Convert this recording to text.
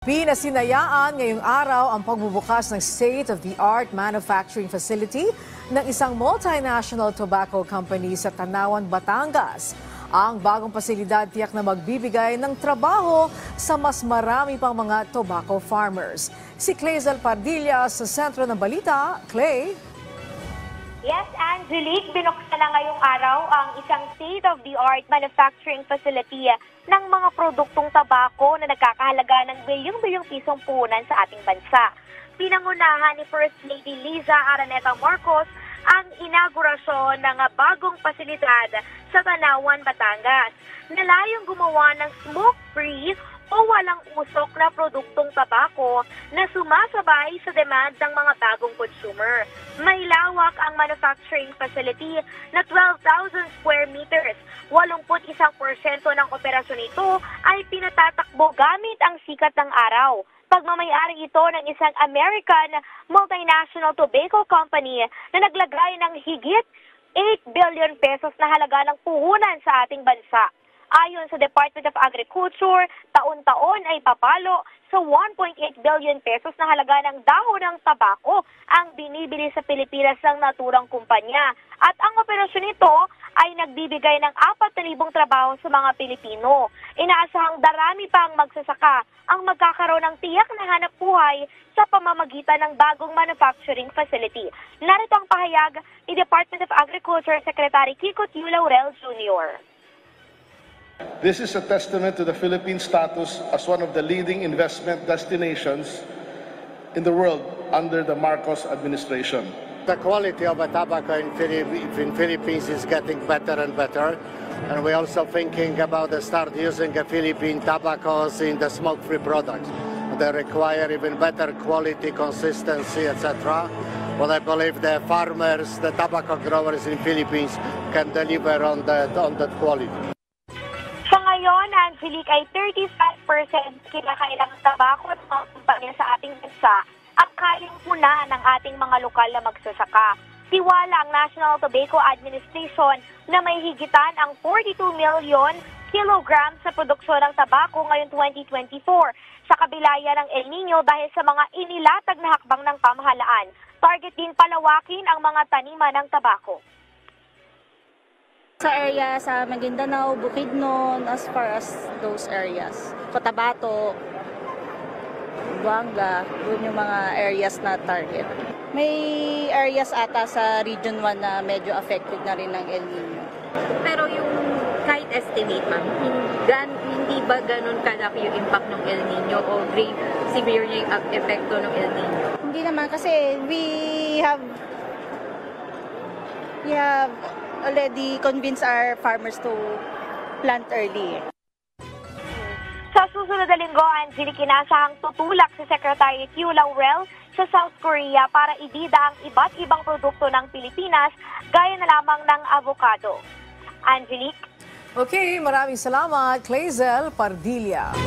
Pinasinayaan ngayong araw ang pagbubukas ng state-of-the-art manufacturing facility ng isang multinational tobacco company sa Tanawan, Batangas. Ang bagong pasilidad tiyak na magbibigay ng trabaho sa mas marami pang mga tobacco farmers. Si Clazel Pardilla sa sentro ng balita. Clay? Yes, Angelique, binuksan na ngayong araw ang isang state-of-the-art manufacturing facility ng mga produktong tabako na nagkakahalaga ng bilyong-bilyong pisong puhunan sa ating bansa. Pinangunahan ni First Lady Liza Araneta Marcos ang inaugurasyon ng bagong pasilidad sa Tanawan, Batangas, na layong gumawa ng smoke-free o walang usok na produktong tabako na sumasabay sa demand ng mga bagong consumer. May lawak ang manufacturing facility na 12,000 square meters. 81% ng operasyon nito ay pinatatakbo gamit ang sikat ng araw. Pagmamayari ito ng isang American multinational tobacco company na naglagay ng higit 8 billion pesos na halaga ng puhunan sa ating bansa. Ayon sa Department of Agriculture, taon-taon ay papalo sa 1.8 billion pesos na halaga ng dahon ng tabako ang binibili sa Pilipinas ng naturang kumpanya. At ang operasyon nito ay nagbibigay ng 4,000 trabaho sa mga Pilipino. Inaasahang darami pa ang magsasaka ang magkakaroon ng tiyak na hanap buhay sa pamamagitan ng bagong manufacturing facility. Narito ang pahayag ni Department of Agriculture Secretary Kiko Tiu Laurel Jr. This is a testament to the Philippine status as one of the leading investment destinations in the world under the Marcos administration. The quality of tobacco in Philippines is getting better and better, and we're also thinking about start using Philippine tobaccos in the smoke-free products. They require even better quality, consistency, etc. But I believe the farmers, the tobacco growers in Philippines can deliver on that quality. Sa ngayon, Angelique, ay 35% kinakailangang tabako at mga kumpanya sa ating bansa ang kayang punaan ng ating mga lokal na magsasaka. Tiwala ang National Tobacco Administration na may higitan ang 42 million kilograms sa produksyon ng tabako ngayong 2024 sa kabilaya ng El Nino dahil sa mga inilatag na hakbang ng pamahalaan. Target din palawakin ang mga taniman ng tabako. Sa area sa Maguindanao, Bukidnon, as far as those areas. Cotabato, Buanga, yun yung mga areas na target. May areas ata sa Region 1 na medyo affected na rin ng El Nino. Pero yung kahit estimate, ma'am, hindi ba ganun kalaki yung impact ng El Nino o grave, severe yung epekto ng El Nino? Hindi naman kasi we have already convinced our farmers to plant early. Sa susunod na linggo, Angelique, inasahang tutulak si Secretary Tiu Laurel sa South Korea para ibida ang iba't ibang produkto ng Pilipinas gaya na lamang ng avocado. Angelique? Okay, maraming salamat, Clazel Pardilla.